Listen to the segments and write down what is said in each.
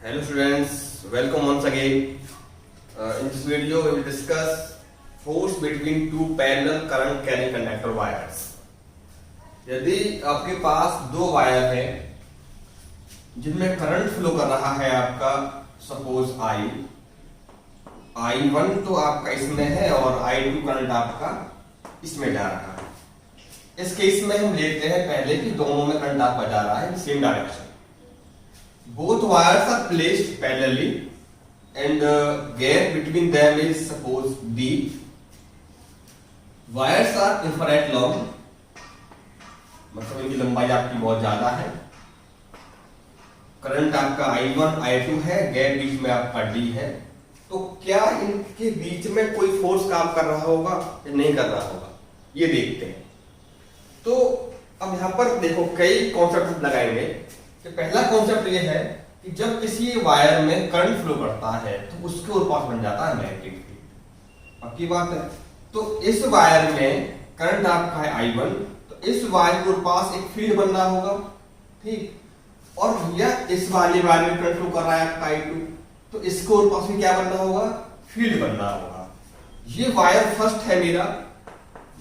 Hello students, welcome once again. In this video we will discuss force between two parallel current carrying conductor wires. यदि आपके पास दो wire है जिनमें current flow कर रहा है आपका सपोज I1 तो आपका इसमें है और I2 करंट आपका इसमें जा रहा है। इस केस में हम लेते हैं पहले कि दोनों में करंट आपका जा रहा है same direction. Both wires are placed parallelly and gap between them is suppose D. Wires are infinite long, मतलब इनकी लंबाई आपकी बहुत ज्यादा है। करंट आपका I1 I2 है, गैप बीच में आपका D है। तो क्या इनके बीच में कोई फोर्स काम कर रहा होगा या नहीं कर रहा होगा, ये देखते हैं। तो अब यहां पर देखो कई कॉन्सेप्ट लगाएंगे। तो पहला कॉन्सेप्ट ये है कि जब किसी वायर में करंट फ्लो करता है तो उसके ऊपर पास बन जाता है मैग्नेटिक फील्ड। पक्की बात है। तो इस वायर में करंट आपका है I1, तो इस वायर के ऊपर पास एक फील्ड बन रहा होगा, ठीक। और भैया इस वाले वायर में करंट फ्लो कर रहा है आपका I2, तो इसके ऊपर पास भी क्या बन रहा होगा, फील्ड बन रहा होगा। ये वायर फर्स्ट है मेरा,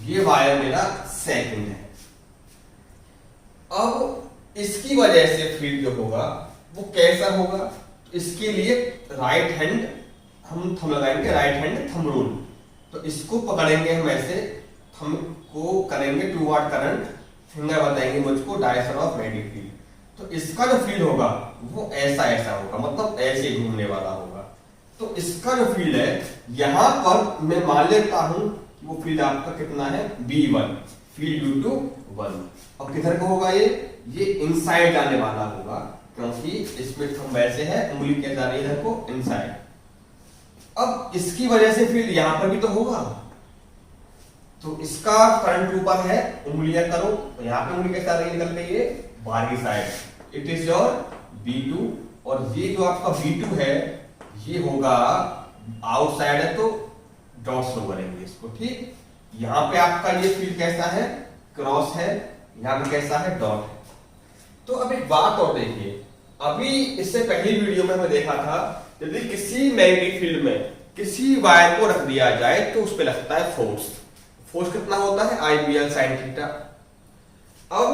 ये वायर मेरा सेकंड है। अब इसकी वजह से फील्ड जो होगा वो कैसा होगा, तो इसके लिए राइट हैंड हम थंब लगाएंगे, राइट हैंड थंब रूल। तो इसको पकड़ेंगे हम ऐसे, थंब को करेंगे टूवर्ड करंट, फिंगर बताएंगे मुझको डायरेक्शन ऑफ मैग्नेटिक फील्ड। तो इसका जो फील्ड होगा वो ऐसा ऐसा होगा, मतलब ऐसे घूमने वाला होगा। तो इसका जो फील्ड है यहां पर मैं मान लेता हूं कि वो फील्ड आपका कितना है, B1, फील्ड ड्यू टू 1। अब किधर को होगा ये इनसाइड जाने वाला होगा, क्योंकि इसमें थंब ऐसे है, उंगली क्या जा रही है इधर को, इनसाइड। अब इसकी वजह से फील्ड यहां पर भी तो होगा, तो इसका करंट ऊपर है, उंगलियां करो तो यहां पे उंगली कैसे आ रही है निकल के, ये बाहर की side, it is your B2। और ये जो आपका B2 है ये होगा आउटसाइड है, तो डॉट शो करेंगे इसको, ठीक। यहां पे आपका ये फील्ड कैसा है, क्रॉस है, यहां पे कैसा है, डॉट है। तो अब एक बात और देखिए, अभी इससे पहली वीडियो में हमने देखा था यदि किसी मैग्नेटिक फील्ड में किसी वायर को रख दिया जाए तो उस पर लगता है फोर्स। फोर्स कितना होता है, IBL sin थीटा। अब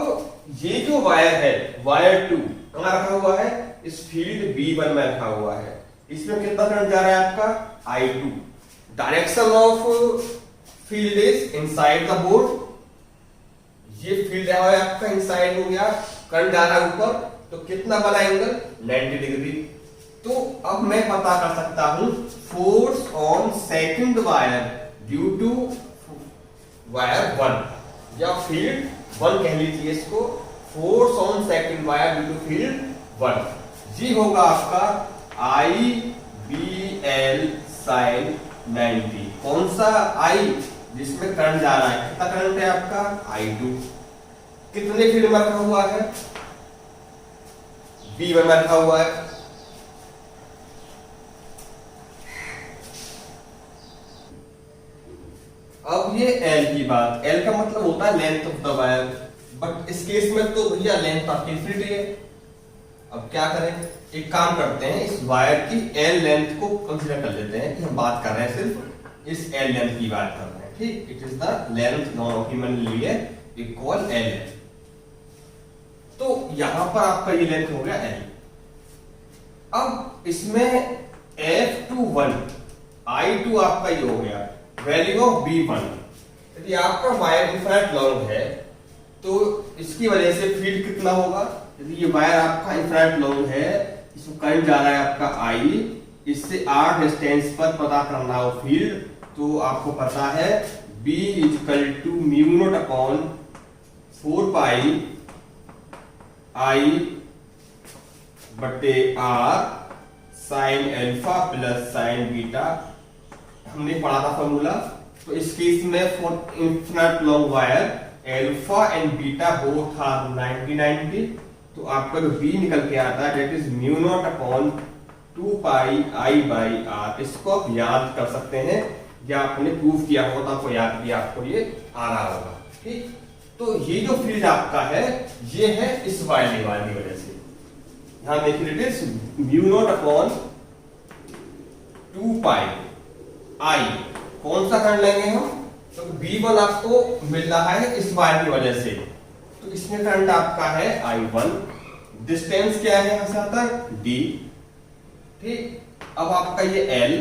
ये जो वायर है, वायर 2 कहां रखा हुआ है, इस फील्ड B1 में रखा हुआ है। इसमें कितना करंट जा रहा है आपका I2। Direction of field is inside the board. ये फील्ड है आपका इनसाइड हो गया, करंट जा रहा है ऊपर, तो कितना बना एंगल, 90 डिग्री। तो अब मैं पता कर सकता हूं force on second wire due to wire 1, या फील्ड 1 कह लीजिए इसको। Force on second wire due to field 1 जी होगा आपका IBL sin 90। कौन सा I, जिसमें करंट जा रहा है, कितना करंट है आपका I2, कितने फील्ड में रखा हुआ है, B1 में रखा हुआ है। अब ये L की बात, L का मतलब होता है length of the wire, but इस केस में तो भैया लेंथ आपकी इनफिनिटी है। अब क्या करें, एक काम करते हैं, इस वायर की L लेंथ को कंसीडर कर लेते हैं कि हम बात कर रहे हैं सिर्फ इस L लेंथ की बात कर रहे हैं, ठीक। It is the length non human लिए इक्वल L। तो यहां पर आपका ये लेंथ हो गया L। अब इसमें F21 I2 आपका ये हो गया वैल्यू ऑफ B1। यदि आपका वायर इनफिनिट लॉन्ग है तो इसकी वजह से फील्ड कितना होगा, यदि ये वायर आपका इनफिनिट लॉन्ग है, इसमें करंट जा रहा है आपका I, इससे R डिस्टेंस पर पता करना हो फील्ड, तो आपको पता है B equal to mu naught upon 4 pi I बटे R sine alpha plus sine beta. हमने पढ़ा था फॉर्मूला। तो इस केस में for infinite long wire alpha and beta both are 90-90, तो आपका जो B निकल के आता है that is mu naught upon 2 pi I by R। इसको आप याद कर सकते हैं, या आपने प्रूफ किया होगा तो आपको याद भी आपको ये आ रहा होगा, ठीक। तो ये जो फील्ड आपका है ये है इस वाले वायर की वजह से। यहां देखिए it is mu naught upon 2 पाई आई। कौन सा करंट लेंगे हम? तो V1 आपको मिल रहा है इस वायर की वजह से, तो इसमें करंट आपका है I1। डिस्टेंस क्या है यहां से आता है D। ठीक, अब आपका ये L,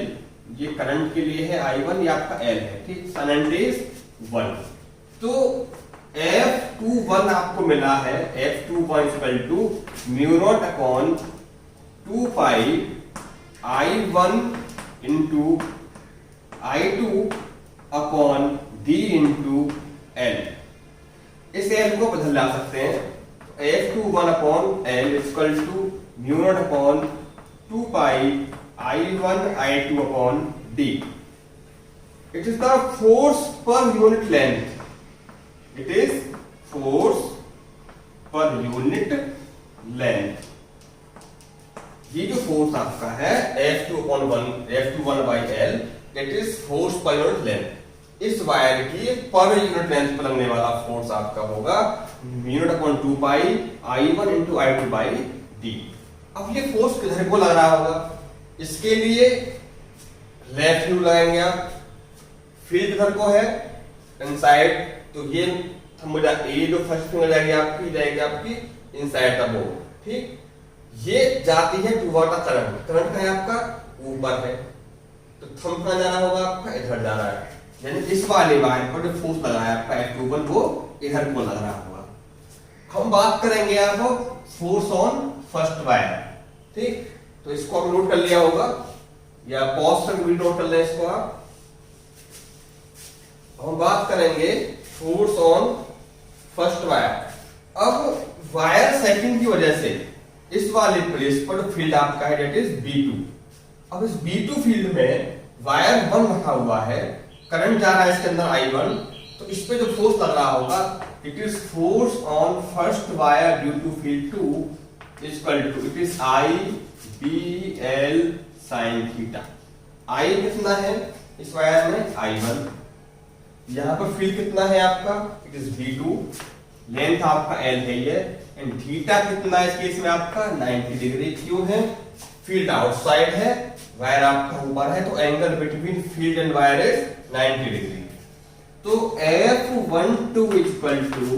ये करंट के लिए है I1, ये आपका L है। ठीक, सन एंड रेज 1। तो F21 आपको मिला है, F21 equal to mu naught upon 2 pi I1 into I2 upon D into L। इस L को बदल ला सकते हैं, F21 upon L equal to mu naught upon 2 pi I1 I2 upon D। It is the force per unit length, it is force per unit length. ये जो force आपका है F21 by L, it is force per unit length. इस wire की पर unit length पर लगने वाला फोर्स आपका होगा mu naught upon 2 pi I1 into I2 by D। अब ये फोर्स किधर को लग रहा होगा? इसके लिए लेफ्ट व्यू लगाएंगे आप। फील्ड किधर को है? इनसाइड, तो ये ये जो फर्स्ट फिंगर जाएगी आपकी इनसाइड द बोर्ड। ठीक, ये जाती है टुवर्ड द करंट। करंट है आपका ऊपर है, तो थंब कहां जा रहा होगा आपका? इधर जा रहा है, यानी इस वाले वायर पर जो फोर्स लगा है आपका F21 वो इधर को लग रहा होगा। हम बात करेंगे अब फोर्स ऑन फर्स्ट वायर। ठीक, तो इसको हम नोट कर लिया होगा, या पॉज तक भी नोट कर लें इसको आप। हम बात करेंगे फोर्स ऑन फर्स्ट वायर। अब वायर सेटिंग की वजह से इस वाले प्लेस पर फील्ड आपका है दैट इज B2। अब इस B2 फील्ड में वायर 1 रखा हुआ है, करंट जा रहा है इसके अंदर I1, तो इस पे जो फोर्स लग रहा होगा it is force on first wire due to field 2 equal to it is I/BL sin theta. I कितना है इस वायर में? I1। यहां पर फील्ड कितना है आपका? It is B2। लेंथ आपका L है ये, एंड थीटा कितना है इस केस में आपका? 90 डिग्री। क्यों है? फील्ड आउटसाइड है, वायर आपका ऊपर है, तो angle between field and wire is 90 degree. तो F12 equal to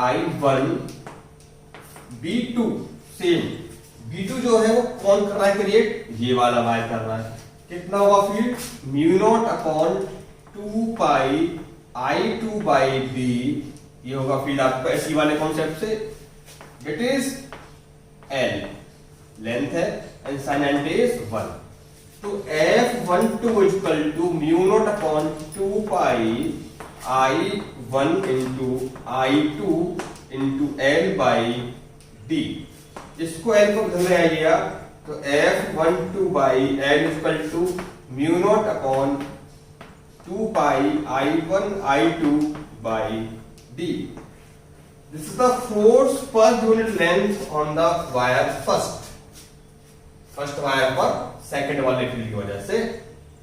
I1 B2। Same B2 जो है वो कौन कर रहा है क्रिएट? ये वाला वायर कर रहा है। कितना हुआ field? Mu naught upon 2 pi I2 by D। ये होगा फील्ड आपका इसी वाले कॉन्सेप्ट से, इट इज L लेंथ है, एंड sin एंड इज 1। तो F12 equal to mu naught upon 2 pi I1 into I2 into L by D। इसको L को बदलने आइएगा, तो F12 by L equal to mu naught upon 2 pi I1 I2 by D। This is the force per unit length on the wire first wire पर second वाले field की वजह से।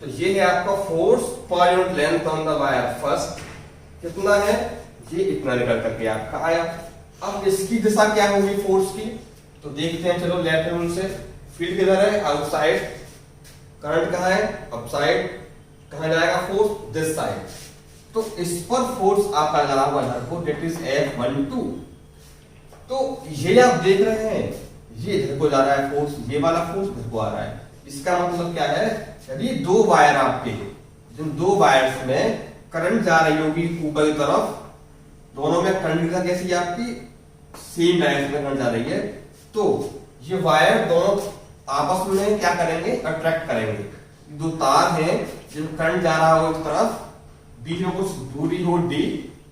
तो ये है आपका force per unit length on the wire first. कितना है? ये इतना निकल करके आपका आया। अब इसकी दिशा क्या होगी फोर्स की? तो देखते हैं, चलो लेफ्ट रूल से। फील्ड किधर है? आउटसाइड। करंट कहाँ है? अपसाइड। कहाँ जाएगा फोर्स? This side. तो इस पर फोर्स आपका लगा हुआ इधर को, दैट इज F12। तो ये आप देख रहे हैं, ये इधर को जा रहा है फोर्स, ये वाला फोर्स इधर को आ रहा है। इसका मतलब क्या है? यदि दो वायर आपके, जिन दो वायर्स में करंट जा रही होगी ऊपर की तरफ, दोनों में करंट की दिशा कैसी है आपकी? सेम डायरेक्शन में करंट जा रही है, तो ये वायर दोनों आपस में क्या करेंगे? अट्रैक्ट करेंगे। दो तार हैं जिन करंट जा रहा हो इस तरफ, बीच में कुछ दूरी हो D,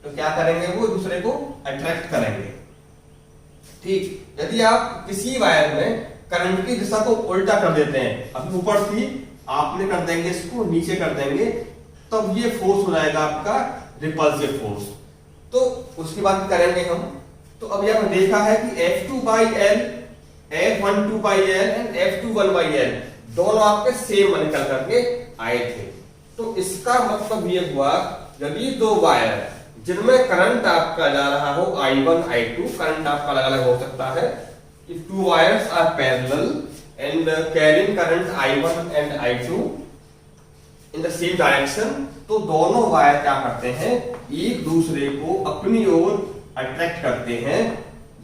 तो क्या करेंगे? वो दूसरे को अट्रैक्ट करेंगे। ठीक, यदि आप किसी वायर में करंट की दिशा को उल्टा कर देते हैं, अब ऊपर थी, आपने कर देंगे इसको नीचे कर देंगे, तब ये फोर्स हो जाएगा आपका रिपल्सिव फोर्स। तो उसकी बात करेंगे हम। तो अब यहां देखा है कि F2 by L, F12 by L and F21 by L दोनों आपके सेम निकल करके आए थे। तो इसका मतलब ये हुआ, यदि दो वायर जिनमें करंट आपका जा रहा हो I1 I2, करंट आपका अलग अलग हो सकता है, if two wires are parallel and carrying current I1 and I2 in the same direction, तो दोनों वायर क्या करते हैं, एक दूसरे को अपनी ओर अट्रैक्ट करते हैं।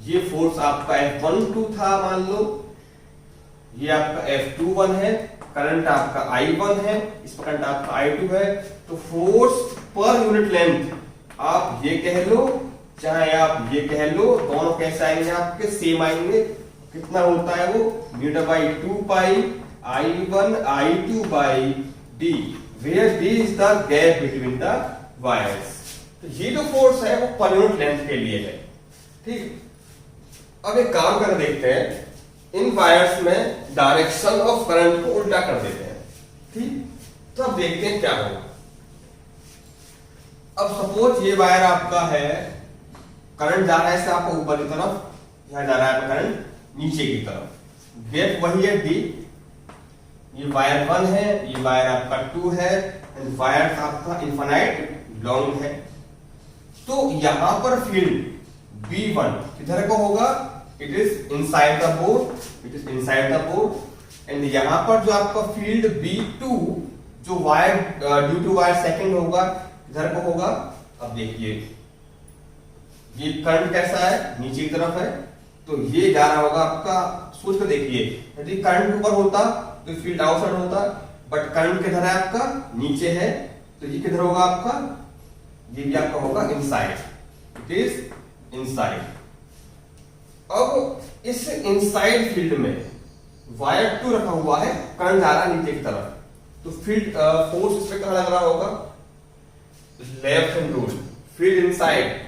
ये फोर्स आपका F12 था, मान लो ये आपका F21 है, करंट आपका I1 है, इस पर करंट आपका I2 है। तो फोर्स पर यूनिट लेंथ आप ये कह लो चाहे आप ये कह लो, दोनों कैसे आएंगे, आपके सेम आएंगे। कितना होता है वो, metre by 2 pi I1 I2 by D, where D is the gap between the wires. तो ये जो फोर्स है वो पर यूनिट लेंथ के लिए है, ठीक। अब एक काम कर देखते हैं, इन वायर्स में डायरेक्शन ऑफ करंट को उल्टा कर देते हैं, ठीक। तो अब देखते हैं क्या होगा। अब सपोज ये वायर आपका है, करंट जा रहा है इससे आपको ऊपर की तरफ, यहां जा रहा है आपका करंट नीचे की तरफ, गैप वही है D। ये वायर 1 है, ये वायर आपका 2 है, एंड वायर आपका इनफाइनाइट लॉन्ग है। तो यहां पर फील्ड B1 किधर को होगा, it is inside the board, it is inside the board. And यहां पर जो आपका फील्ड B2 जो wire due to wire second होगा, किधर को होगा। अब देखिए ये करंट कैसा है, नीचे की तरफ है, तो ये जा रहा होगा आपका, सोच कर देखिए, यदि करंट ऊपर होता तो फील्ड आउटसाइड होता, बट करंट किधर है आपका, नीचे है, तो ये किधर होगा आपका, ये भी आपका होगा इनसाइड, इट इज इनसाइड। अब इस इनसाइड फील्ड में वायर 2 रखा हुआ है, करंट जा रहा है नीचे की तरफ, तो फील्ड फोर्स इस पे कहां लग रहा होगा, left hand rule, field inside,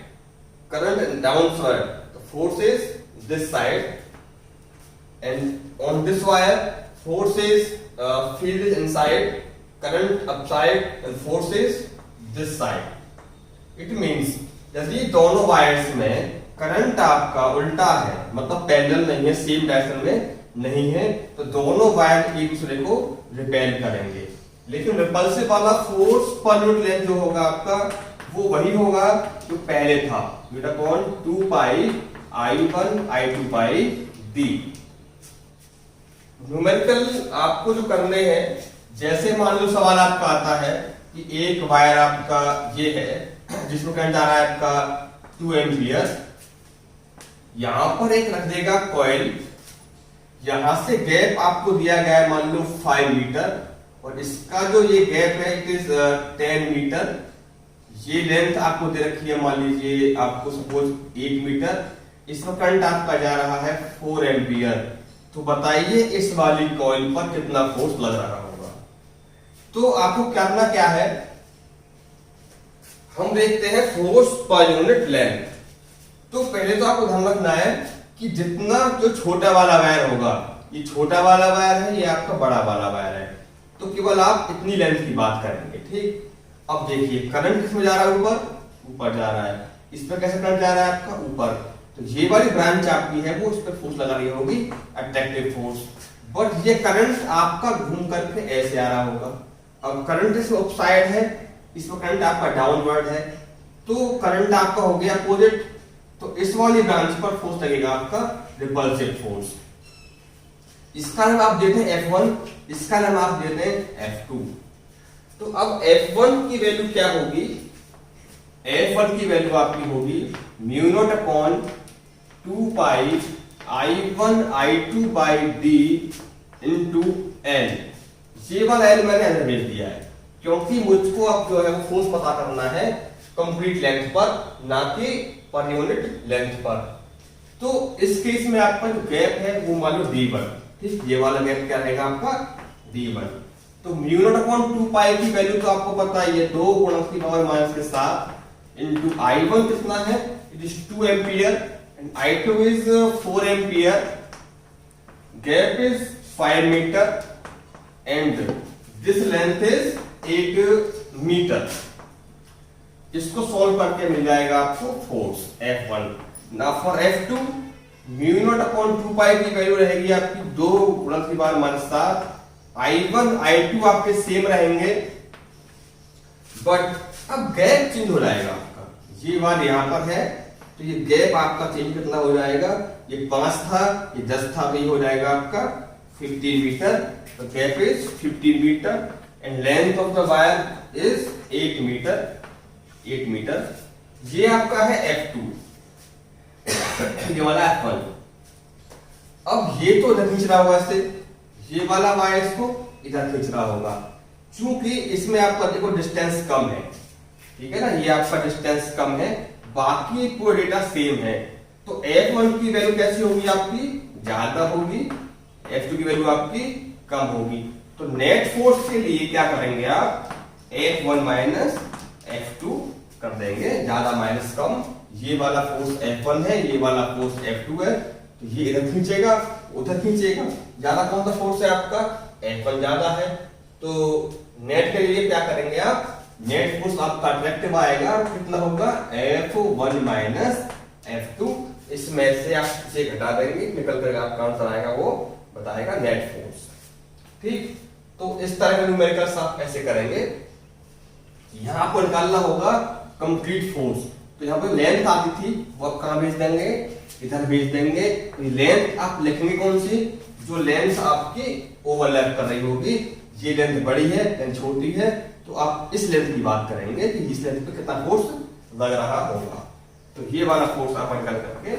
current downside, the force is this side, and on this wire force is field is inside, current upside, and force is this side. It means यदि दोनों wires में current आपका उल्टा है, मतलब parallel नहीं है, same direction में नहीं है, तो दोनों वायर एक दूसरे को रिपेल करेंगे। लेकिन रिपल्सिव वाला फोर्स पर यूनिट लेंथ जो होगा आपका, वो वही होगा जो पहले था, metre upon 2 pi I1 I2 पाई D। न्यूमेरिकल आपको जो करने हैं, जैसे मान लो सवाल आपका आता है कि एक वायर आपका ये है जिसमें करंट जा रहा है आपका 2 एम्पियर, यहां पर एक रख देगा कॉइल, यहां से गैप आपको दिया गया है मान लो 5 मीटर, और इसका जो ये गैप है इट इज 10 मीटर। ये लेंथ आपको दे रखी है, मान लीजिए आपको सपोज 1 मीटर, इसमें करंट आपका जा रहा है 4 एम्पियर। तो बताइए इस वाली कॉइल पर कितना फोर्स लग रहा होगा। तो आपको करना क्या है, हम देखते हैं फोर्स पर यूनिट लेंथ। तो पहले तो आपको ध्यान रखना है कि जितना जो छोटा वाला वायर होगा, ये छोटा वाला वायर है, ये आपका बड़ा वाला वायर है, तो केवल आप इतनी लेंथ की बात करेंगे, ठीक। अब देखिए करंट किसमें जा रहा है, ऊपर जा रहा है, इस पर कैसे करंट जा रहा है आपका ऊपर, तो ये वाली ब्रांच आपकी है वो इस पर फोर्स लगा रही होगी, अट्रैक्टिव फोर्स, बट ये करंट आपका घूम करके ऐसे आ रहा होगा। अब करंट इसमें अपसाइड है, इसमें करंट आपका डाउनवर्ड है, तो करंट आपका हो गया अपोजिट, तो इस वाली ब्रांच पर फोर्स लगेगा आपका रिपल्सिव फोर्स। इसका नाम आप देते हैं F1, इसका नाम आप देते हैं F2। तो अब F1 की वैल्यू क्या होगी, F1 की वैल्यू आपकी होगी mu naught upon 2 pi I1 I2 by D into L। ये वाला L मैंने अंदर भेज दिया है, क्योंकि मुझको अब जो है वो फोर्स पता करना है कंप्लीट लेंथ पर, ना कि पर यूनिट लेंथ पर। तो इस केस में आपका जो गैप है वो मान लो D1, ठीक, ये वाला गैप क्या रहेगा आपका D1। तो म्यू नॉट अपॉन 2 पाई की वैल्यू तो आपको पता ही है, 2 गुणक की पावर माइनस के साथ इनटू I1 कितना है, it is 2 ampere and I2 is 4 ampere, gap is 5 metre and this length is 8 metre. इसको सॉल्व करके मिल जाएगा आपको force F1। Now for F2 mu naught upon 2 pi की वैल्यू रहेगी आपकी 2 गुणक की पावर माइनस 7, I1 I2 आपके सेम रहेंगे, बट अब गैप चेंज हो जाएगा आपका, ये बात यहां पर है, तो ये गैप आपका चेंज कितना हो जाएगा, ये 5 था, ये 10 था, तो ये हो जाएगा आपका 15 मीटर। तो gap is 15 metre and length of the wire is 8 metre. ये आपका है F2, ये वाला F1। अब ये तो इधर खींच रहा होगा इससे, ये वाला वायर इसको इधर खींच रहा होगा, क्योंकि इसमें आपका देखो डिस्टेंस कम है, ठीक है ना, ये आपका डिस्टेंस कम है, बाकी पूरा डेटा सेम है। तो F1 की वैल्यू कैसी होगी आपकी, ज्यादा होगी, F2 की वैल्यू आपकी कम होगी। तो नेट फोर्स के लिए क्या करेंगे आप, F1 माइनस F2 कर देंगे, ज्यादा माइनस कम। ये वाला फोर्स F1 है, ये वाला फोर्स F2 है, तो ये इधर खींचेगा, उधर खींचेगा, ज्यादा कौन सा फोर्स है आपका, F1 ज्यादा है। तो नेट के लिए क्या करेंगे आप, नेट फोर्स आपका अट्रैक्टिव आएगा, कितना होगा, F1 माइनस F2। इसमें से आप इसे घटा देंगे, निकल कर आपका आंसर आएगा, वो बताएगा नेट फोर्स। ठीक, तो इस तरह का न्यूमेरिकल्स आप ऐसे करेंगे। यहां आपको निकालना होगा कंप्लीट फोर्स। तो यहाँ पे लेंथ आती थी, वो आप कहां भेज देंगे, इधर भेज देंगे। लेंथ आप लिखेंगे कौन सी, जो लेंथ आपकी ओवरलैप कर रही होगी। ये लेंथ बड़ी है, लेंथ छोटी है, तो आप इस लेंथ की बात करेंगे कि इस लेंथ पे कितना फोर्स लग रहा होगा। तो ये वाला फोर्स आप निकाल करके